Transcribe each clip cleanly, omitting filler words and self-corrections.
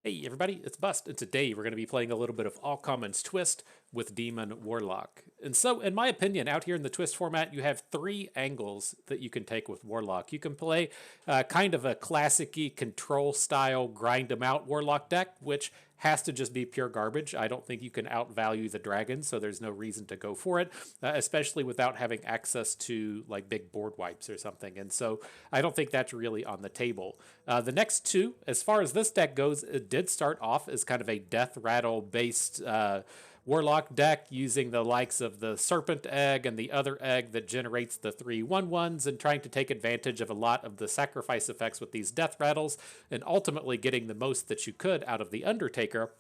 Hey everybody, it's Bust, and today we're going to be playing a little bit of All Commons Twist with Demon Warlock. And so, in my opinion, out here in the Twist format, you have three angles that you can take with Warlock. You can play kind of a classic-y control style grind 'em out Warlock deck, which has to just be pure garbage. I don't think you can outvalue the dragon, so there's no reason to go for it, especially without having access to like big board wipes or something. And so I don't think that's really on the table. The next two, as far as this deck goes, it did start off as kind of a death rattle based Warlock deck using the likes of the Serpent Egg and the other egg that generates the 3/1/1s and trying to take advantage of a lot of the sacrifice effects with these death rattles and ultimately getting the most that you could out of the Undertaker.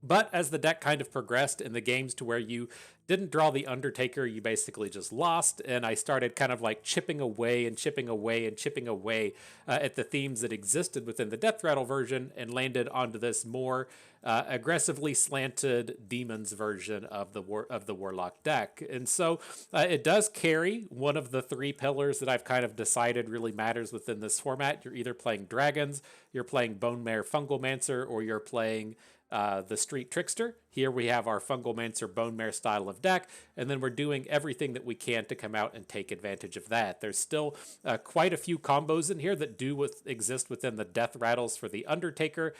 But as the deck kind of progressed in the games to where you didn't draw the Undertaker, you basically just lost. And I started kind of like chipping away and chipping away and chipping away at the themes that existed within the Death Rattle version and landed onto this more aggressively slanted Demons version of the Warlock deck. And so it does carry one of the three pillars that I've kind of decided really matters within this format. You're either playing Dragons, you're playing Bonemare Fungalmancer, or you're playing the Street Trickster. Here we have our Fungalmancer Bonemare style of deck, and then we're doing everything that we can to come out and take advantage of that. There's still quite a few combos in here that exist within the death rattles for the Undertaker,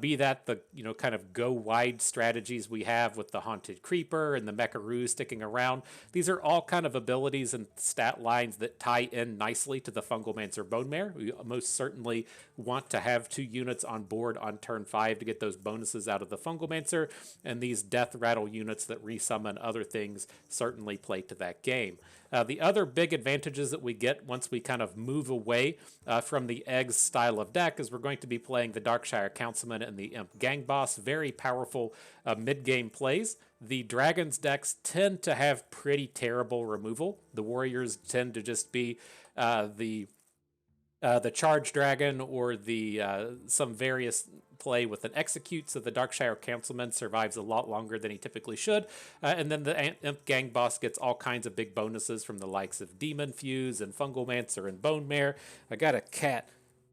be that the kind of go wide strategies we have with the Haunted Creeper and the Mecharoo sticking around. These are all kind of abilities and stat lines that tie in nicely to the Fungalmancer Bonemare. We most certainly want to have 2 units on board on turn 5 to get those bonuses out of the Fungalmancer, and these death rattle units that resummon other things certainly play to that game. The other big advantages that we get once we kind of move away from the eggs style of deck is we're going to be playing the Darkshire Councilman and the Imp Gang Boss, very powerful mid-game plays. The Dragons decks tend to have pretty terrible removal. The Warriors tend to just be the Charge Dragon or the some various play with an Execute, so the Darkshire Councilman survives a lot longer than he typically should. And then the Imp Gang Boss gets all kinds of big bonuses from the likes of Demonfuse and Fungalmancer and Bonemare. I got a cat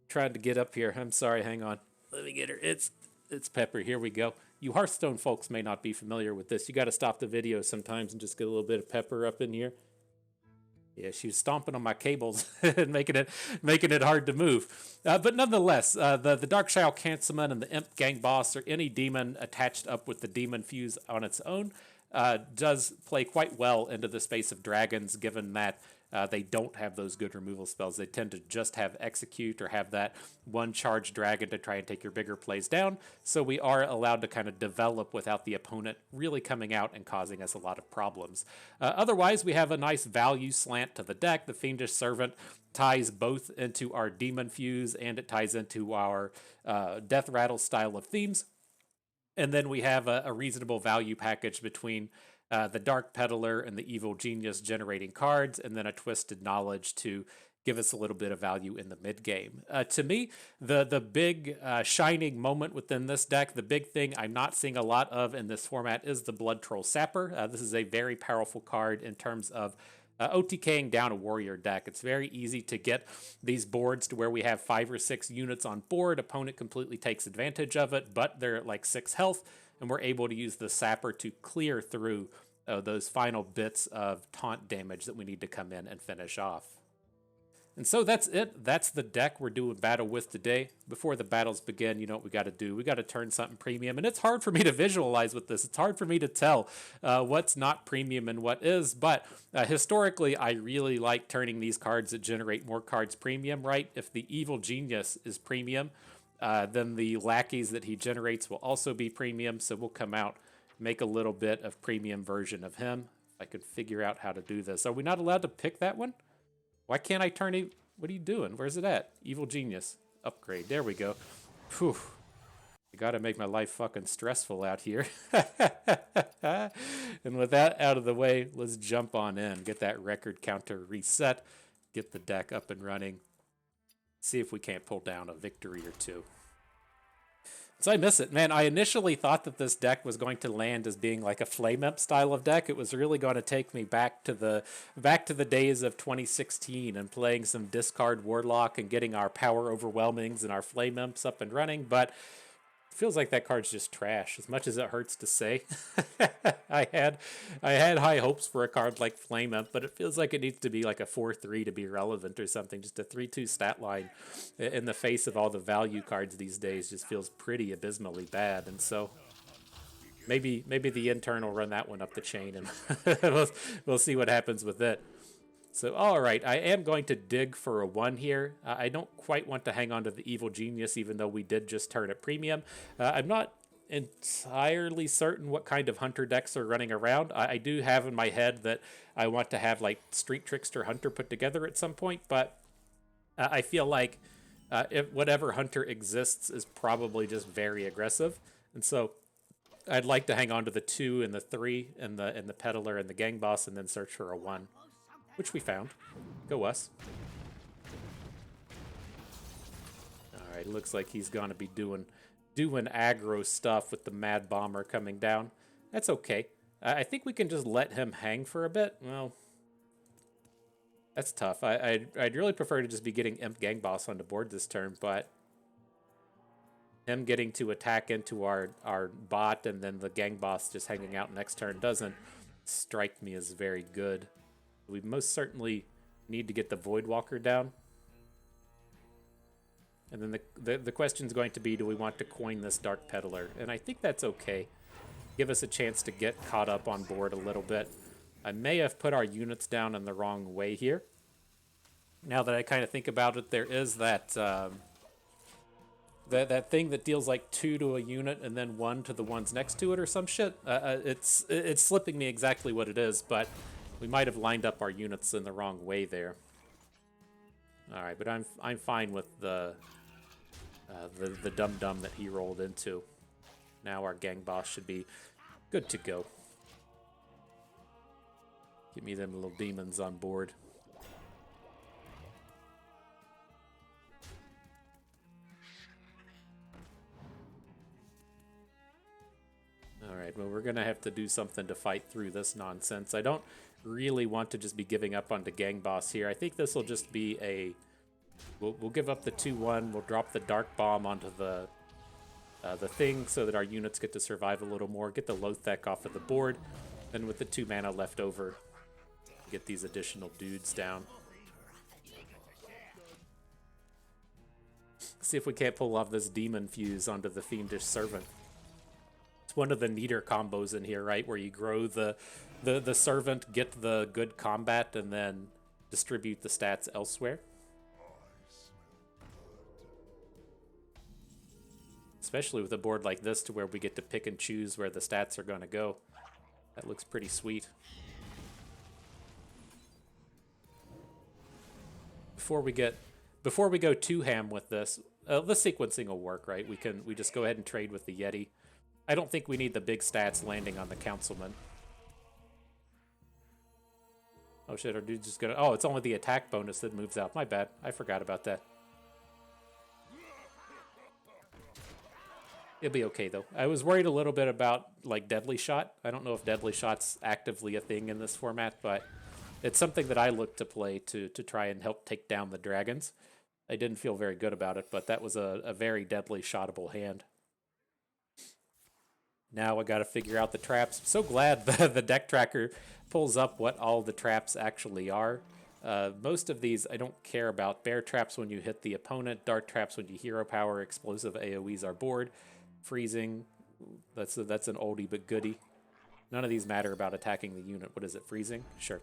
trying to get up here. I'm sorry, hang on. Let me get her. It's Pepper. Here we go. You Hearthstone folks may not be familiar with this. You got to stop the video sometimes and just get a little bit of Pepper up in here. Yeah, she was stomping on my cables and making it hard to move. But nonetheless, the Darkshire Councilman and the Imp Gang Boss or any demon attached up with the Demonfuse on its own does play quite well into the space of dragons, given that they don't have those good removal spells. They tend to just have Execute or have that one charge dragon to try and take your bigger plays down. So we are allowed to kind of develop without the opponent really coming out and causing us a lot of problems. Otherwise, we have a nice value slant to the deck. The Fiendish Servant ties both into our Demonfuse and it ties into our Death Rattle style of themes. And then we have a reasonable value package between the Dark Peddler and the Evil Genius generating cards, and then a Twisted Knowledge to give us a little bit of value in the mid game. To me, the big shining moment within this deck, the big thing I'm not seeing a lot of in this format is the Blood Troll Sapper. This is a very powerful card in terms of OTKing down a warrior deck. It's very easy to get these boards to where we have 5 or 6 units on board. Opponent completely takes advantage of it, but they're at like 6 health, and we're able to use the Sapper to clear through those final bits of taunt damage that we need to come in and finish off. And so that's it. That's the deck we're doing battle with today. Before the battles begin, you know what we got to do. We got to turn something premium. And it's hard for me to visualize with this. It's hard for me to tell what's not premium and what is. But historically, I really like turning these cards that generate more cards premium, right? If the Evil Genius is premium, then the lackeys that he generates will also be premium. So we'll come out, make a little bit of premium version of him. If I could figure out how to do this. Are we not allowed to pick that one? Why can't I turn it? What are you doing? Where's it at? Evil Genius. Upgrade. There we go. Whew. I gotta make my life fucking stressful out here. And with that out of the way, let's jump on in. Get that record counter reset. Get the deck up and running. See if we can't pull down a victory or two. So I miss it, man. I initially thought that this deck was going to land as being like a Flame Imp style of deck. It was really going to take me back to the days of 2016 and playing some discard Warlock and getting our power overwhelmings and our Flame Imps up and running. But Feels like that card's just trash, as much as it hurts to say. I had high hopes for a card like Flame Imp, but it feels like it needs to be like a 4/3 to be relevant or something. Just a 3/2 stat line in the face of all the value cards these days just feels pretty abysmally bad. And so maybe the intern will run that one up the chain, and we'll see what happens with it. So, all right, I am going to dig for a 1 here. I don't quite want to hang on to the Evil Genius, even though we did just turn it premium. I'm not entirely certain what kind of Hunter decks are running around. I do have in my head that I want to have, like, Street Trickster Hunter put together at some point, but I feel like if whatever Hunter exists is probably just very aggressive. And so I'd like to hang on to the 2 and the 3 and the Peddler and the Gang Boss and then search for a 1. Which we found. Go us. Alright, looks like he's gonna be doing aggro stuff with the Mad Bomber coming down. That's okay. I think we can just let him hang for a bit. Well, that's tough. I'd really prefer to just be getting Imp Gang Boss on the board this turn, but him getting to attack into our bot and then the Gang Boss just hanging out next turn doesn't strike me as very good. We most certainly need to get the Voidwalker down. And then the question is going to be, do we want to coin this Dark Peddler? And I think that's okay. Give us a chance to get caught up on board a little bit. I may have put our units down in the wrong way here. Now that I kind of think about it, there is that that thing that deals like 2 to a unit and then 1 to the ones next to it or some shit. It's slipping me exactly what it is, but we might have lined up our units in the wrong way there. All right, but I'm fine with the dum-dum that he rolled into. Now our Gang Boss should be good to go. Give me them little demons on board. All right, well, we're going to have to do something to fight through this nonsense. I don't really want to just be giving up on the Gang Boss here. I think this will just be a... We'll give up the 2/1. We'll drop the Darkbomb onto the thing so that our units get to survive a little more. Get the Lothek off of the board. And with the 2 mana left over, get these additional dudes down. See if we can't pull off this Demonfuse onto the Fiendish Servant. It's one of the neater combos in here, right? Where you grow the Servant, get the good combat, and then distribute the stats elsewhere. Especially with a board like this to where we get to pick and choose where the stats are going to go. That looks pretty sweet. Before we go too ham with this, the sequencing will work, right? We just go ahead and trade with the Yeti. I don't think we need the big stats landing on the Councilman. Oh shit, our dude's just gonna... Oh, it's only the attack bonus that moves out. My bad. I forgot about that. It'll be okay, though. I was worried a little bit about, like, Deadly Shot. I don't know if Deadly Shot's actively a thing in this format, but it's something that I look to play to try and help take down the dragons. I didn't feel very good about it, but that was a very deadly shotable hand. Now I got to figure out the traps. I'm so glad the deck tracker pulls up what all the traps actually are. Most of these I don't care about. Bear traps when you hit the opponent. Dart traps when you hero power. Explosive AoEs are board. Freezing, that's an oldie but goodie. None of these matter about attacking the unit. What is it, freezing? Sure.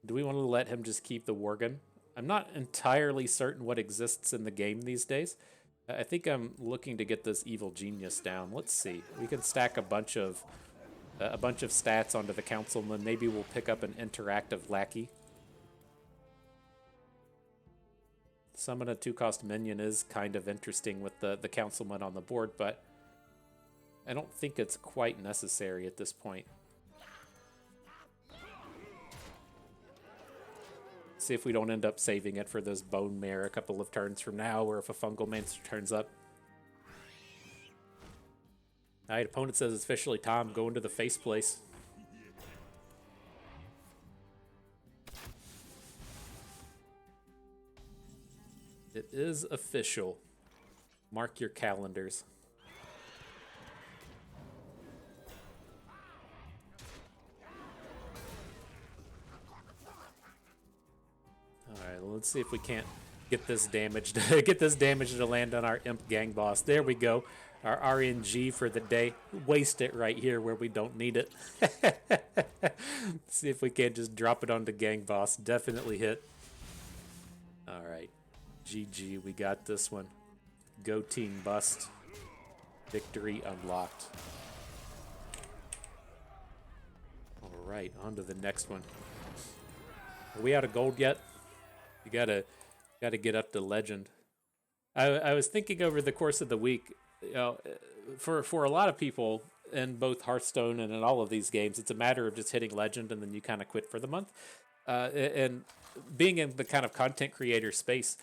Do we want to let him just keep the Worgen? I'm not entirely certain what exists in the game these days. I think I'm looking to get this Evil Genius down. Let's see. We can stack a bunch of stats onto the Councilman. Maybe we'll pick up an interactive lackey. Summon a 2-cost minion is kind of interesting with the Councilman on the board, but I don't think it's quite necessary at this point. See if we don't end up saving it for this Bonemare a couple of turns from now, or if a Fungalmancer turns up. Alright, opponent says it's officially time. Go into the face place. It is official. Mark your calendars. Alright, well, let's see if we can't get this damage to land on our Imp Gang Boss. There we go. Our RNG for the day. Waste it right here where we don't need it. See if we can't just drop it onto Gang Boss. Definitely hit. Alright. GG, we got this one. Go team bust. Victory unlocked. Alright, on to the next one. Are we out of gold yet? You gotta get up to legend. I was thinking over the course of the week, you know, for a lot of people in both Hearthstone and in all of these games, it's a matter of just hitting legend and then you kind of quit for the month. And being in the kind of content creator space,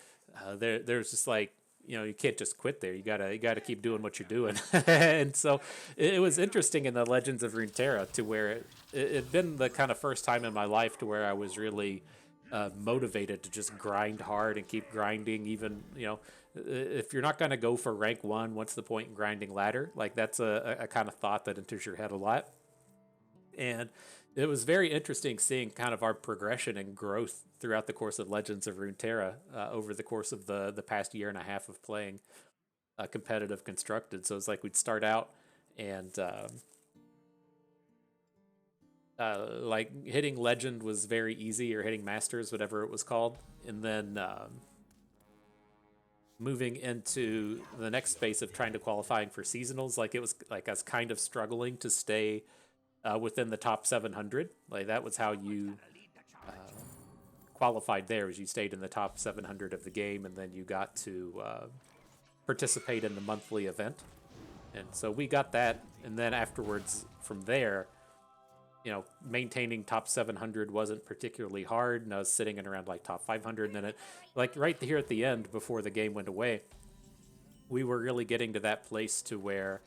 there's just like, you know, you can't just quit there. You gotta keep doing what you're doing. And so it was interesting in the Legends of Runeterra to where it'd been the kind of first time in my life to where I was really motivated to just grind hard and keep grinding. Even, you know, if you're not gonna go for rank 1, what's the point in grinding ladder? Like that's a kind of thought that enters your head a lot. And it was very interesting seeing kind of our progression and growth throughout the course of Legends of Runeterra over the course of the past year and a half of playing competitive constructed. So it's like we'd start out and like hitting Legend was very easy, or hitting Masters, whatever it was called. And then moving into the next space of trying to qualifying for seasonals, like it was like I was kind of struggling to stay within the top 700. Like that was how you qualified there, as you stayed in the top 700 of the game, and then you got to participate in the monthly event. And so we got that, and then afterwards from there, you know, maintaining top 700 wasn't particularly hard, and I was sitting in around like top 500, and then it, like right here at the end before the game went away, we were really getting to that place to where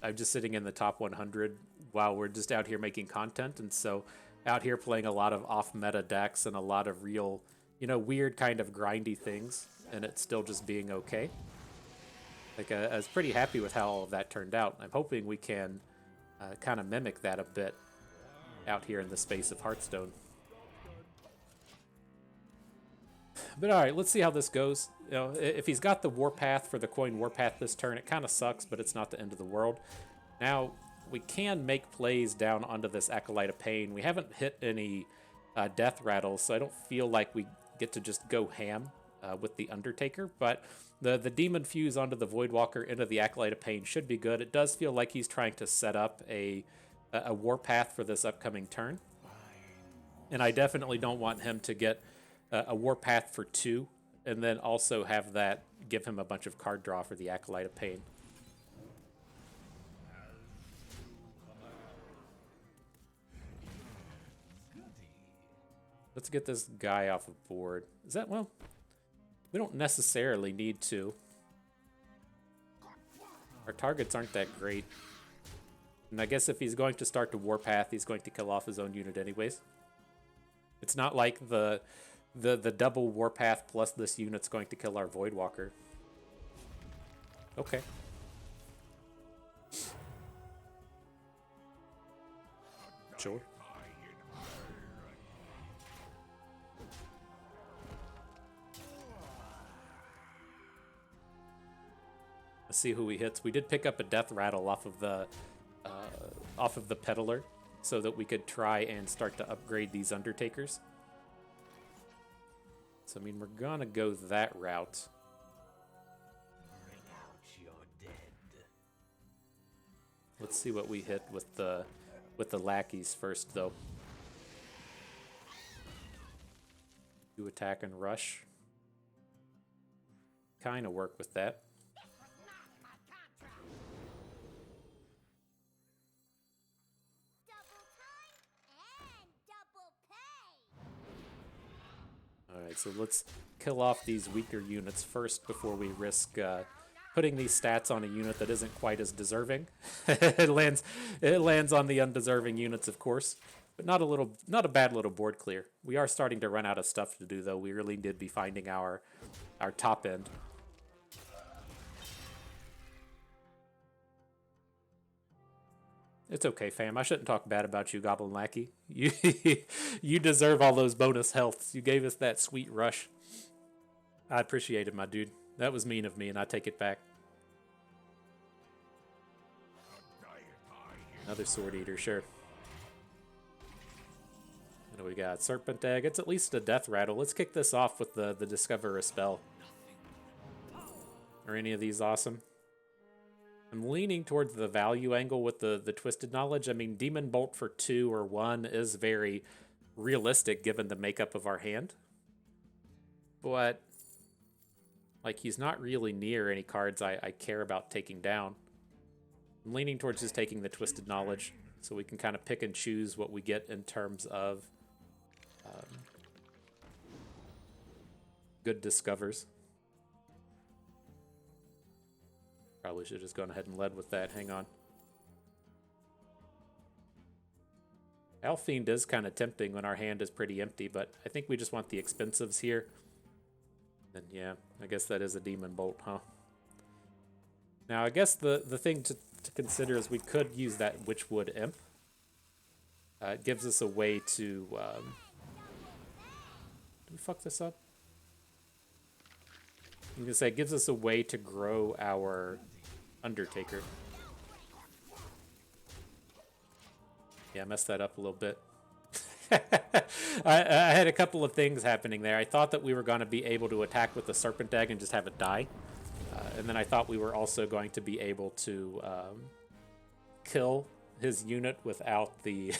I'm just sitting in the top 100 while we're just out here making content. And so out here playing a lot of off-meta decks and a lot of real, you know, weird kind of grindy things, and it's still just being okay. Like I was pretty happy with how all of that turned out. I'm hoping we can kind of mimic that a bit out here in the space of Hearthstone. But all right, let's see how this goes. You know, if he's got the Warpath for the coin Warpath this turn, it kind of sucks, but it's not the end of the world. Now, we can make plays down onto this Acolyte of Pain. We haven't hit any death rattles, so I don't feel like we get to just go ham with the Undertaker, but the Demonfuse onto the Voidwalker into the Acolyte of Pain should be good. It does feel like he's trying to set up a Warpath for this upcoming turn, and I definitely don't want him to get a Warpath for 2, and then also have that give him a bunch of card draw for the Acolyte of Pain. Let's get this guy off of board. Is that, well, we don't necessarily need to. Our targets aren't that great. And I guess if he's going to start to Warpath, he's going to kill off his own unit anyways. It's not like the double Warpath plus this unit's going to kill our Voidwalker. Okay. Sure. Let's see who he hits. We did pick up a death rattle off of the Peddler, so that we could try and start to upgrade these Undertakers. So I mean, we're gonna go that route. Let's see what we hit with the lackeys first, though. Do attack and rush. Kind of work with that. Alright, so let's kill off these weaker units first before we risk putting these stats on a unit that isn't quite as deserving. It lands on the undeserving units, of course. But not a bad little board clear. We are starting to run out of stuff to do, though. We really did be finding our top end. It's okay, fam. I shouldn't talk bad about you, Goblin Lackey. You, you deserve all those bonus healths. You gave us that sweet rush. I appreciate it, my dude. That was mean of me, and I take it back. Another Sword Eater, sure. And we got Serpent Egg. It's at least a Death Rattle. Let's kick this off with the Discover a Spell. Are any of these awesome? I'm leaning towards the value angle with the Twisted Knowledge. I mean, Demon Bolt for 2 or 1 is very realistic given the makeup of our hand. But, like, he's not really near any cards I care about taking down. I'm leaning towards just taking the Twisted Knowledge so we can kind of pick and choose what we get in terms of good discovers. Probably should have just gone ahead and led with that. Hang on. Alfiend is kind of tempting when our hand is pretty empty, but I think we just want the expensives here. And yeah, I guess that is a Demon Bolt, huh? Now, I guess the thing to consider is we could use that Witchwood Imp. It gives us a way to... did we fuck this up? I'm going to say it gives us a way to grow our Undertaker. Yeah, I messed that up a little bit. I had a couple of things happening there. I thought that we were going to be able to attack with the Serpent Egg and just have it die. And then I thought we were also going to be able to kill his unit without the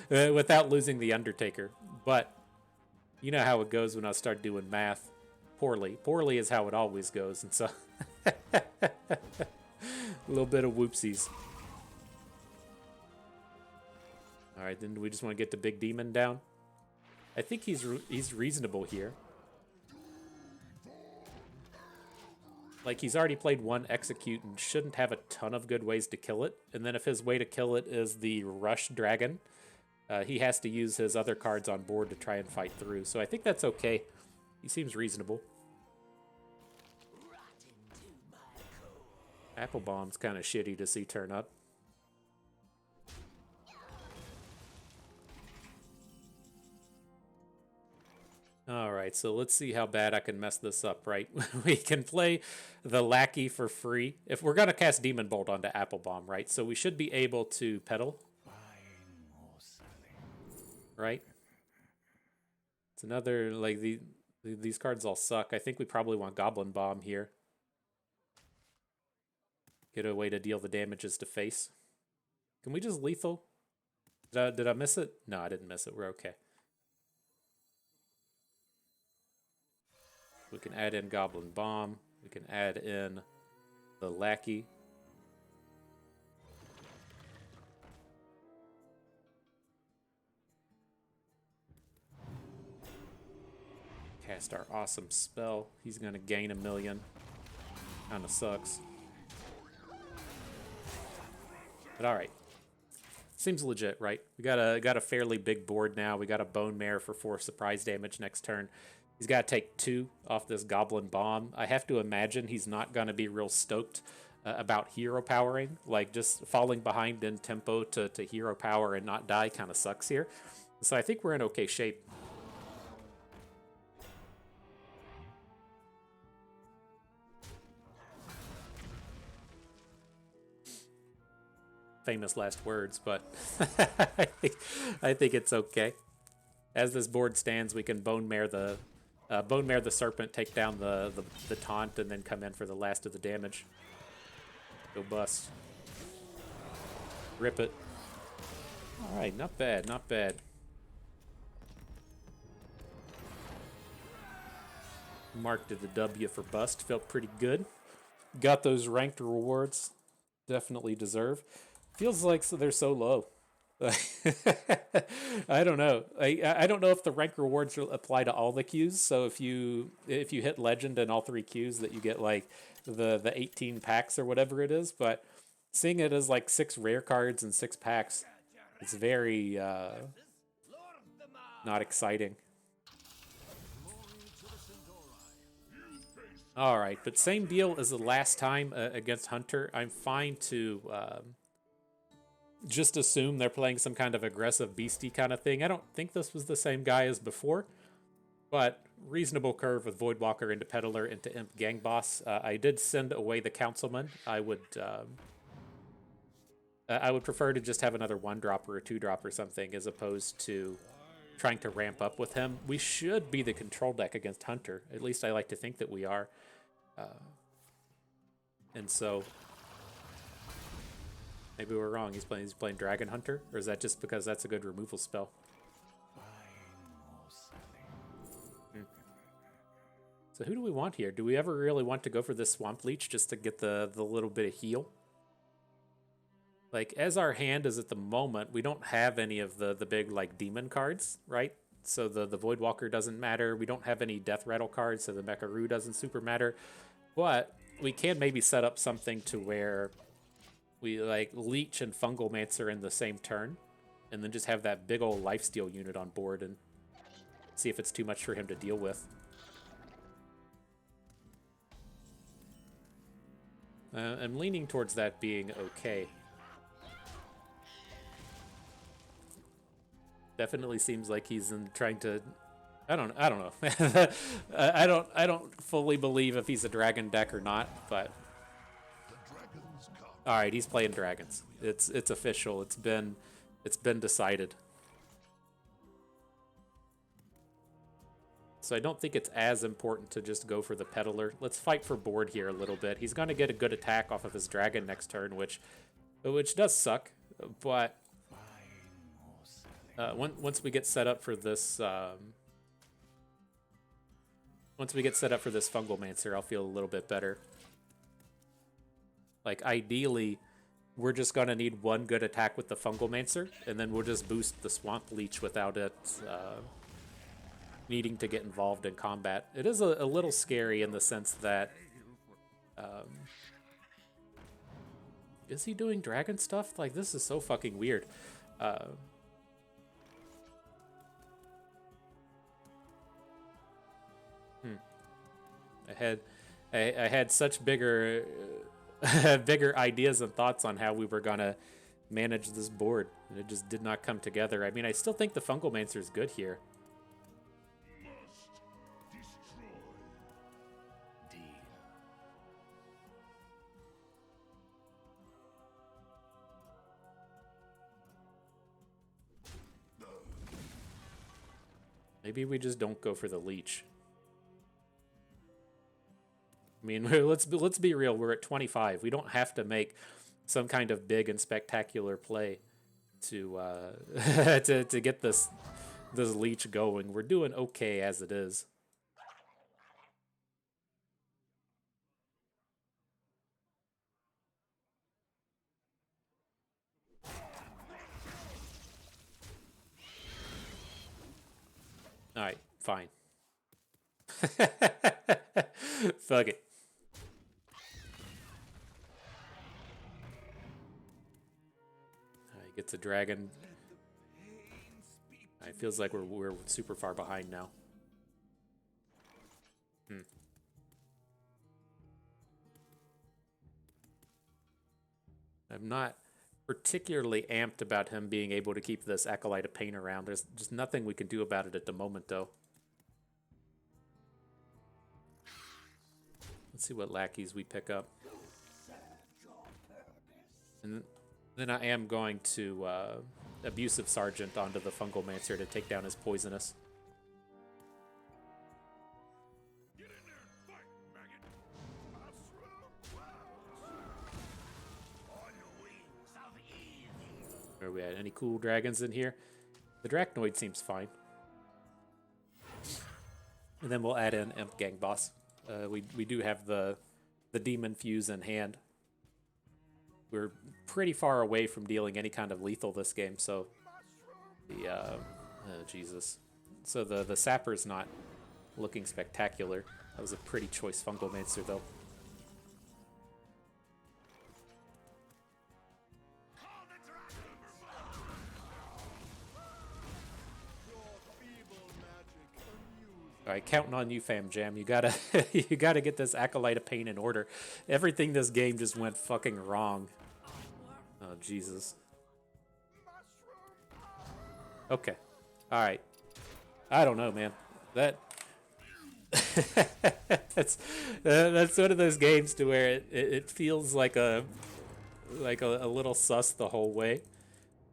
without losing the Undertaker. But you know how it goes when I start doing math. Poorly. Poorly is how it always goes. And so a little bit of whoopsies. All right, then we just want to get the big demon down. I think he's reasonable here. Like, he's already played one Execute and shouldn't have a ton of good ways to kill it. And then if his way to kill it is the Rush Dragon, he has to use his other cards on board to try and fight through. So I think that's okay. He seems reasonable. Apple Bomb's kind of shitty to see turn up. Alright, so let's see how bad I can mess this up, right? We can play the Lackey for free. If we're going to cast Demon Bolt onto Apple Bomb, right? So we should be able to Peddle. Right? It's another, like, these cards all suck. I think we probably want Goblin Bomb here. Get a way to deal the damages to face. Can we just lethal? Did I miss it? No, I didn't miss it. We're okay. We can add in Goblin Bomb. We can add in the Lackey. Cast our awesome spell. He's going to gain 1,000,000. Kind of sucks. But alright. Seems legit, right? We got a fairly big board now. We got a Bonemare for 4 surprise damage next turn. He's got to take 2 off this Goblin Bomb. I have to imagine he's not going to be real stoked about hero powering. Like, just falling behind in tempo to hero power and not die kind of sucks here. So I think we're in okay shape. Famous last words, but I think it's okay. As this board stands, we can Bonemare the Serpent, take down the taunt, and then come in for the last of the damage. Go bust. Rip it. All right, not bad, not bad. Marked the W for bust. Felt pretty good. Got those ranked rewards. Definitely deserve. Feels like they're so low. I don't know. I don't know if the rank rewards apply to all the queues. So if you hit legend in all 3 queues, that you get like the 18 packs or whatever it is. But seeing it as like 6 rare cards and 6 packs, it's very Not exciting. All right, but same deal as the last time against Hunter. I'm fine to just assume they're playing some kind of aggressive beastie kind of thing. I don't think this was the same guy as before, but reasonable curve with Voidwalker into Peddler into Imp Gang Boss. I did send away the Councilman. I would prefer to just have another 1-drop or a 2-drop or something as opposed to trying to ramp up with him. We should be the control deck against Hunter. At least I like to think that we are. And so maybe we're wrong. He's playing Dragon Hunter, or is that just because that's a good removal spell? So who do we want here? Do we ever really want to go for this Swamp Leech just to get the little bit of heal? Like, as our hand is at the moment, we don't have any of the big, like, demon cards, right? So the Voidwalker doesn't matter. We don't have any Death Rattle cards, so the Mecharoo doesn't super matter. But we can maybe set up something to where we, like, Leech and Fungalmancer in the same turn, and then just have that big old lifesteal unit on board and see if it's too much for him to deal with. I'm leaning towards that being okay. Definitely seems like he's trying to. I don't know. I don't fully believe if he's a dragon deck or not, but all right, he's playing dragons. It's official. It's been decided. So I don't think it's as important to just go for the Peddler. Let's fight for board here a little bit. He's going to get a good attack off of his dragon next turn, which does suck. But once we get set up for this, Fungalmancer, I'll feel a little bit better. Like, ideally, we're just going to need one good attack with the Fungalmancer, and then we'll just boost the Swamp Leech without it needing to get involved in combat. It is a little scary in the sense that is he doing dragon stuff? Like, this is so fucking weird. I had such bigger bigger ideas and thoughts on how we were gonna manage this board, and it just did not come together. I mean, I still think the Fungalmancer is good here. Maybe we just don't go for the Leech. I mean, let's be real. We're at 25. We don't have to make some kind of big and spectacular play to to get this Leech going. We're doing okay as it is. All right, fine. Fuck it. Gets a dragon. It feels like we're super far behind now. I'm not particularly amped about him being able to keep this Acolyte of Pain around. There's just nothing we can do about it at the moment, though. Let's see what lackeys we pick up. And then I am going to Abusive Sergeant onto the Fungalmancer to take down his Poisonous. Where are we at? Any cool dragons in here? The Drachnoid seems fine. And then we'll add in Imp Gang Boss. We do have the Demonfuse in hand. We're pretty far away from dealing any kind of lethal this game, so the oh Jesus. So the Sapper's not looking spectacular. That was a pretty choice Fungalmancer though. All right, counting on you, Fam Jam. You gotta, you gotta get this Acolyte of Pain in order. Everything this game just went fucking wrong. Oh Jesus. Okay. All right. I don't know, man. That that's one of those games to where it feels like a little sus the whole way,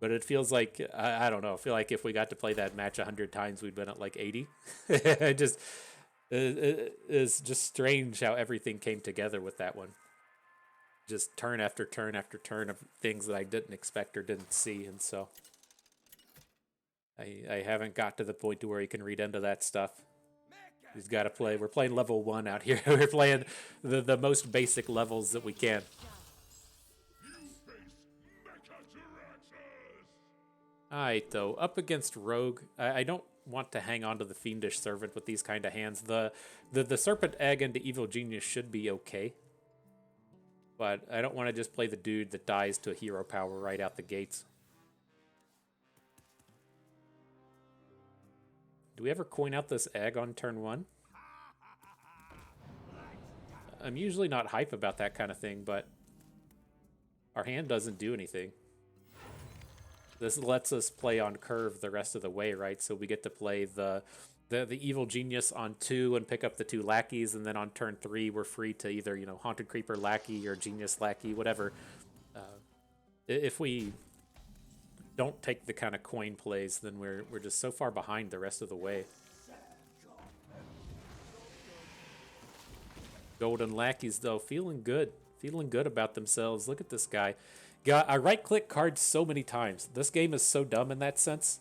but it feels like I don't know. I feel like if we got to play that match 100 times, we'd been at like 80. It's just strange how everything came together with that one. Just turn after turn after turn of things that I didn't expect or didn't see, and so I haven't got to the point to where you can read into that stuff. He's got to play. We're playing level 1 out here. We're playing the most basic levels that we can. Alright, though. Up against Rogue. I don't want to hang on to the Fiendish Servant with these kind of hands. The Serpent Egg into Evil Genius should be okay. But I don't want to just play the dude that dies to a hero power right out the gates. Do we ever coin out this egg on turn 1? I'm usually not hype about that kind of thing, but our hand doesn't do anything. This lets us play on curve the rest of the way, right? So we get to play the Evil Genius on 2 and pick up the 2 lackeys, and then on turn 3 we're free to either, you know, Haunted Creeper lackey or Genius lackey, whatever. If we don't take the kind of coin plays, then we're just so far behind the rest of the way. Golden lackeys though, feeling good about themselves. Look at this guy. I right-click cards so many times. This game is so dumb in that sense.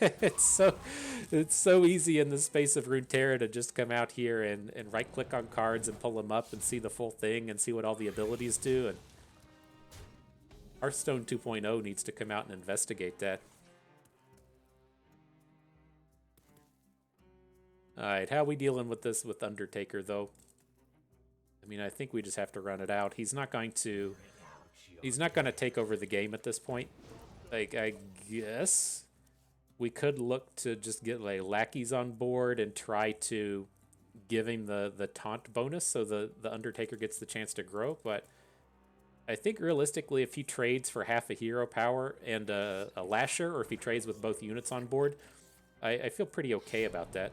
it's so easy in the space of Runeterra to just come out here and right-click on cards and pull them up and see the full thing and see what all the abilities do. And Hearthstone 2.0 needs to come out and investigate that. Alright, how are we dealing with this with Undertaker, though? I mean, I think we just have to run it out. He's not going to take over the game at this point. Like, I guess we could look to just get like lackeys on board and try to give him the taunt bonus so the Undertaker gets the chance to grow, but I think realistically, if he trades for half a hero power and a lasher, or if he trades with both units on board, I feel pretty okay about that.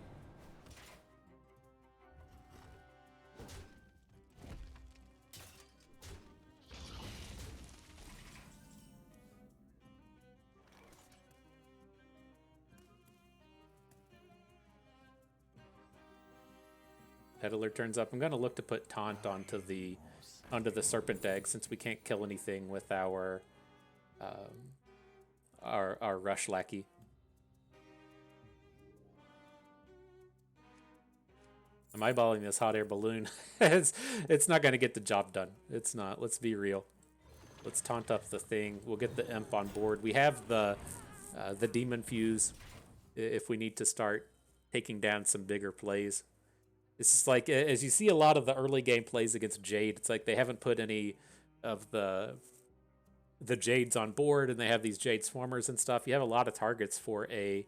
Peddler turns up. I'm going to look to put taunt onto the Serpent Egg since we can't kill anything with our rush lackey. I'm eyeballing this hot air balloon. it's not going to get the job done. It's not. Let's be real. Let's taunt up the thing. We'll get the imp on board. We have the Demonfuse if we need to start taking down some bigger plays. It's just like, as you see a lot of the early game plays against Jade, it's like they haven't put any of the Jades on board, and they have these Jade Swarmers and stuff. You have a lot of targets for a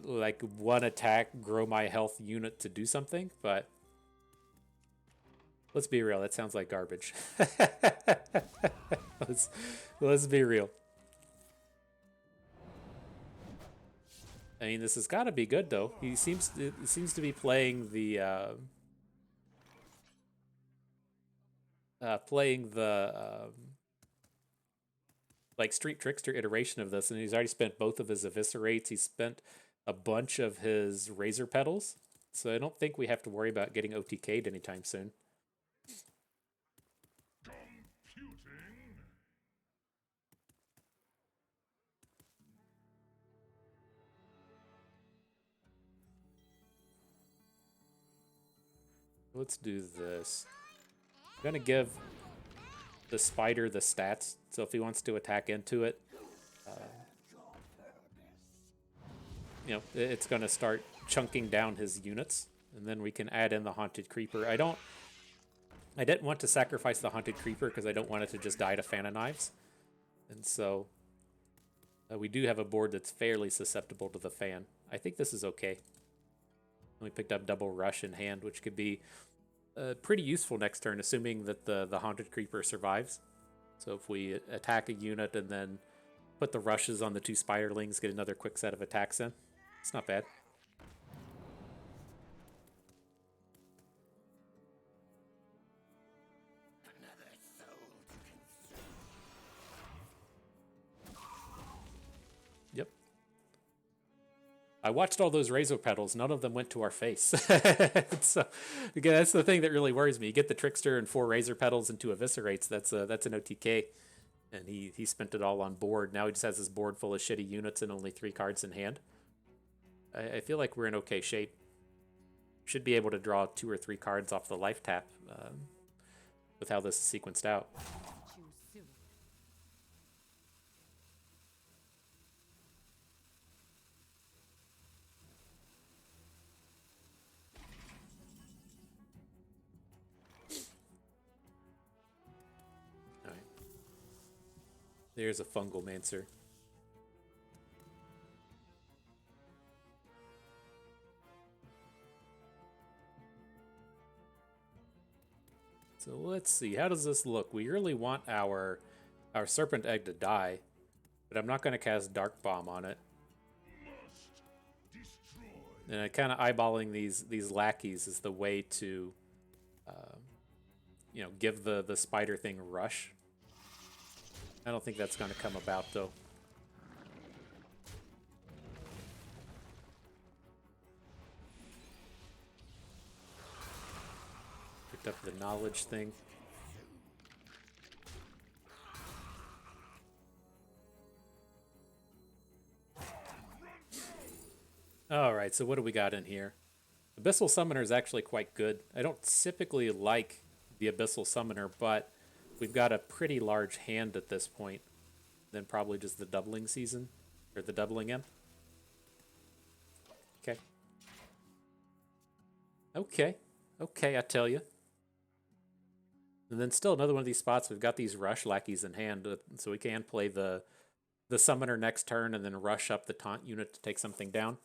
like one attack, grow my health unit to do something, but let's be real, that sounds like garbage. let's be real. I mean, this has got to be good, though. He seems to be playing the like Street Trickster iteration of this, and he's already spent both of his Eviscerates. He's spent a bunch of his Razor Petals, so I don't think we have to worry about getting OTK'd anytime soon. Let's do this. I'm going to give the spider the stats, so if he wants to attack into it, you know, it's going to start chunking down his units, and then we can add in the Haunted Creeper. I didn't want to sacrifice the Haunted Creeper because I don't want it to just die to Fan of Knives, and so we do have a board that's fairly susceptible to the Fan. I think this is okay. We picked up double rush in hand, which could be pretty useful next turn, assuming that the Haunted Creeper survives. So if we attack a unit and then put the rushes on the 2 Spiderlings, get another quick set of attacks in, it's not bad. Yep. I watched all those razor petals. None of them went to our face. So, again, that's the thing that really worries me. You get the Trickster and 4 razor petals and 2 Eviscerates. That's an OTK. And he spent it all on board. Now he just has his board full of shitty units and only 3 cards in hand. I feel like we're in okay shape. Should be able to draw 2 or 3 cards off the life tap with how this is sequenced out. There's a Fungalmancer. So let's see, how does this look? We really want our Serpent Egg to die, but I'm not going to cast Darkbomb on it. And I kind of eyeballing these lackeys is the way to, you know, give the spider thing rush. I don't think that's going to come about, though. Picked up the knowledge thing. Alright, so what do we got in here? Abyssal Summoner is actually quite good. I don't typically like the Abyssal Summoner, but we've got a pretty large hand at this point. Then probably just the doubling season, or the doubling imp. Okay. Okay, I tell you. And then still another one of these spots, we've got these rush lackeys in hand, so we can play the summoner next turn and then rush up the taunt unit to take something down.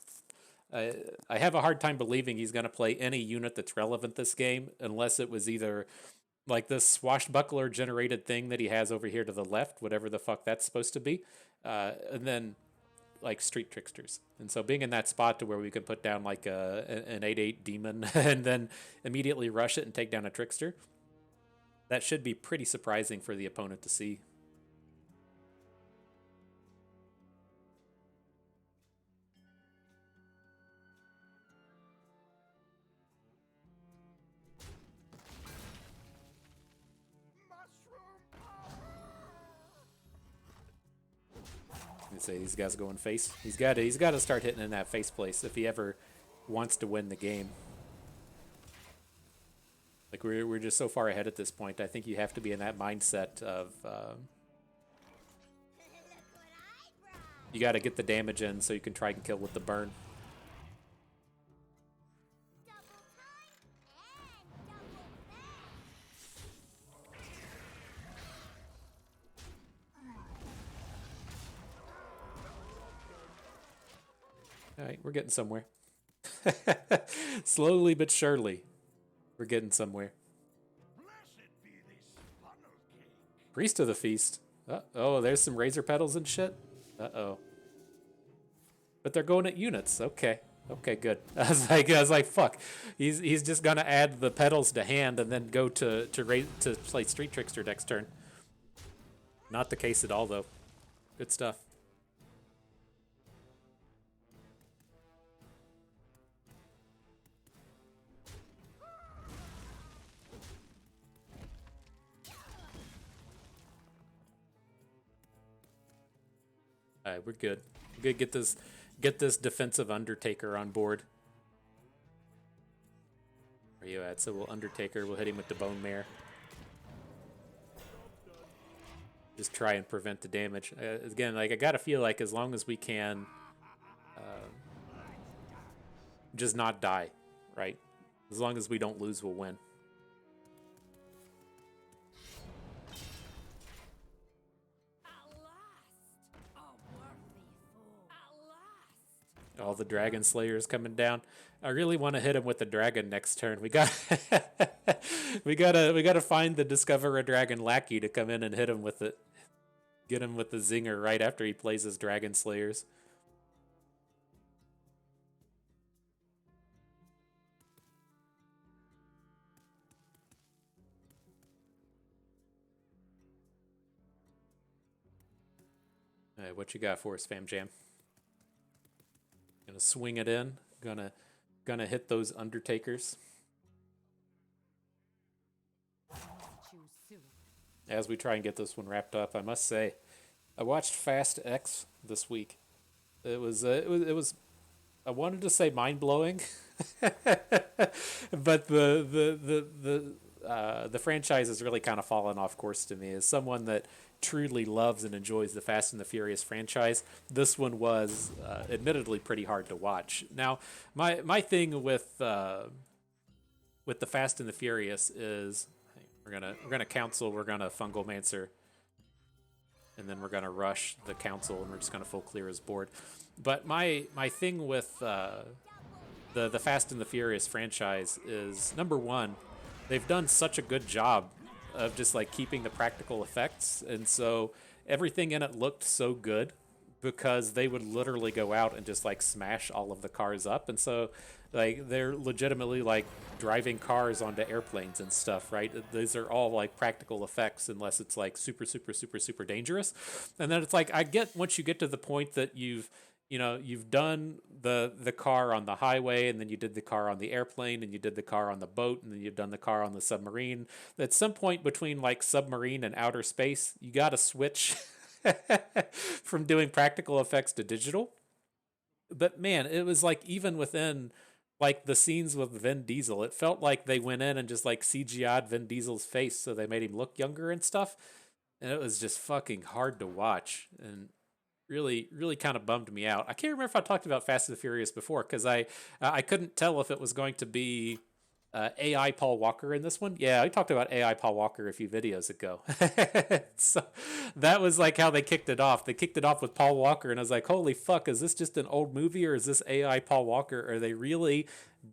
I have a hard time believing he's going to play any unit that's relevant this game, unless it was either like this swashbuckler generated thing that he has over here to the left, whatever the fuck that's supposed to be, and then like street tricksters. And so being in that spot to where we could put down like an 8/8 demon and then immediately rush it and take down a trickster, that should be pretty surprising for the opponent to see. Say these guys going face. He's got to start hitting in that face place if he ever wants to win the game. Like we're just so far ahead at this point. I think you have to be in that mindset of you got to get the damage in so you can try and kill with the burn. All right, we're getting somewhere. Slowly but surely, we're getting somewhere. Priest of the Feast. Oh, there's some razor petals and shit. Uh-oh. But they're going at units. Okay. Okay, good. I was like, fuck. He's just gonna add the petals to hand and then go to play Street Trickster next turn. Not the case at all, though. Good stuff. All right, we're good. We're good. Get this defensive Undertaker on board. Where are you at? So we'll Undertaker. We'll hit him with the Bonemare. Just try and prevent the damage. Again, like I gotta feel like as long as we can, just not die, right? As long as we don't lose, we'll win. all the Dragon Slayers coming down. I really want to hit him with the dragon next turn. We got we gotta find the Discover a Dragon lackey to come in and hit him with it. Get him with the zinger right after he plays his Dragon Slayers. All right, what you got for us, Fam Jam? Gonna swing it in. Gonna hit those Undertakers. As we try and get this one wrapped up, I must say, I watched Fast X this week. It was I wanted to say mind blowing, but the franchise has really kind of fallen off course to me. As someone that truly loves and enjoys the Fast and the Furious franchise, this one was admittedly pretty hard to watch. Now, my thing with the Fast and the Furious is we're gonna council, we're gonna Fungalmancer, and then we're gonna rush the council, and we're just gonna full clear his board. But my thing with the Fast and the Furious franchise is, number one, they've done such a good job of just like keeping the practical effects, and so everything in it looked so good because they would literally go out and just like smash all of the cars up, and so like they're legitimately like driving cars onto airplanes and stuff, right? These are all like practical effects unless it's like super dangerous. And then it's like, I get, once you get to the point that you've done the car on the highway, and then you did the car on the airplane, and you did the car on the boat, and then you've done the car on the submarine. At some point between like submarine and outer space, you got to switch from doing practical effects to digital. But man, it was like, even within like the scenes with Vin Diesel, it felt like they went in and just like CGI'd Vin Diesel's face so they made him look younger and stuff. And it was just fucking hard to watch, and really kind of bummed me out. I can't remember if I talked about Fast and the Furious before, because I couldn't tell if it was going to be AI Paul Walker in this one. Yeah, I talked about AI Paul Walker a few videos ago. So that was like how they kicked it off. They kicked it off with Paul Walker, and I was like, holy fuck, is this just an old movie, or is this AI Paul Walker? Are they really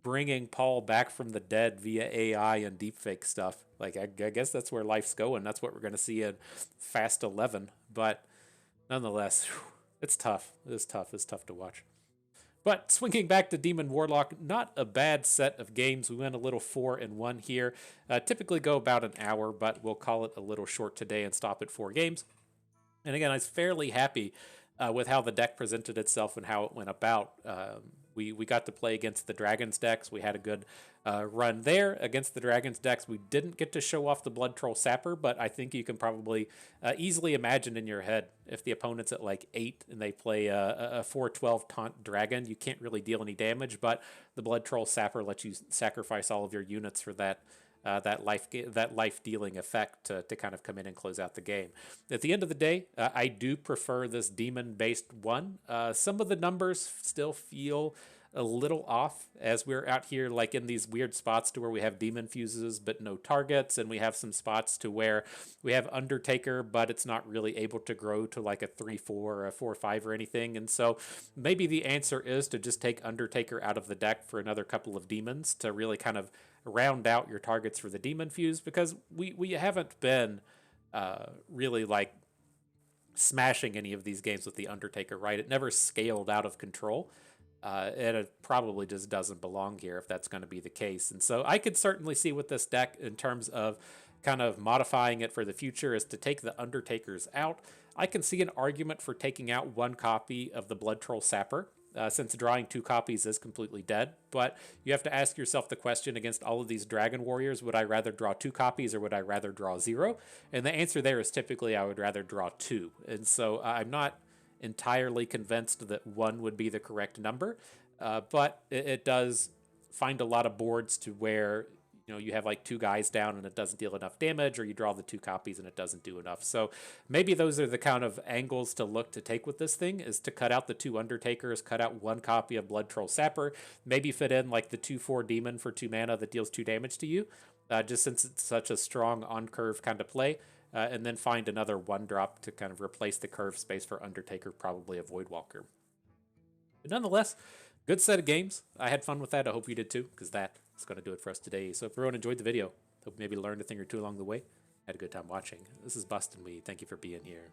bringing Paul back from the dead via AI and deepfake stuff? Like, I guess that's where life's going. That's what we're going to see in Fast 11. But nonetheless, it's tough. It's tough. It's tough to watch. But swinging back to Demon Warlock, not a bad set of games. We went a little 4-1 here. Typically go about an hour, but we'll call it a little short today and stop at 4 games. And again, I was fairly happy with how the deck presented itself and how it went about. We got to play against the Dragons decks. We had a good run there against the Dragons decks. We didn't get to show off the Blood Troll Sapper, but I think you can probably easily imagine in your head, if the opponent's at like 8 and they play a 4/12 taunt dragon, you can't really deal any damage, but the Blood Troll Sapper lets you sacrifice all of your units for that life dealing effect to kind of come in and close out the game. At the end of the day, I do prefer this demon based one. Some of the numbers still feel a little off, as we're out here like in these weird spots to where we have Demonfuses but no targets, and we have some spots to where we have Undertaker but it's not really able to grow to like a 3/4 or a 4/5 or anything. And so maybe the answer is to just take Undertaker out of the deck for another couple of demons to really kind of round out your targets for the Demonfuse, because we haven't been really like smashing any of these games with the Undertaker, right? It never scaled out of control. And it probably just doesn't belong here if that's going to be the case. And so I could certainly see with this deck, in terms of kind of modifying it for the future, is to take the Undertakers out. I can see an argument for taking out one copy of the Blood Troll Sapper, since drawing 2 copies is completely dead. But you have to ask yourself the question, against all of these Dragon Warriors, would I rather draw 2 copies or would I rather draw 0? And the answer there is typically I would rather draw 2. And so I'm not entirely convinced that 1 would be the correct number, but it does find a lot of boards to where you have like 2 guys down and it doesn't deal enough damage, or you draw the 2 copies and it doesn't do enough. So maybe those are the kind of angles to look to take with this thing, is to cut out the 2 Undertakers, cut out 1 copy of Blood Troll Sapper, maybe fit in like the 2/4 demon for 2 mana that deals 2 damage to you, just since it's such a strong on curve kind of play. And then find another 1-drop to kind of replace the curve space for Undertaker, probably a Voidwalker. But nonetheless, good set of games. I had fun with that. I hope you did too, because that is going to do it for us today. So if everyone enjoyed the video, hope maybe learned a thing or two along the way, had a good time watching. This is Bust, and we thank you for being here.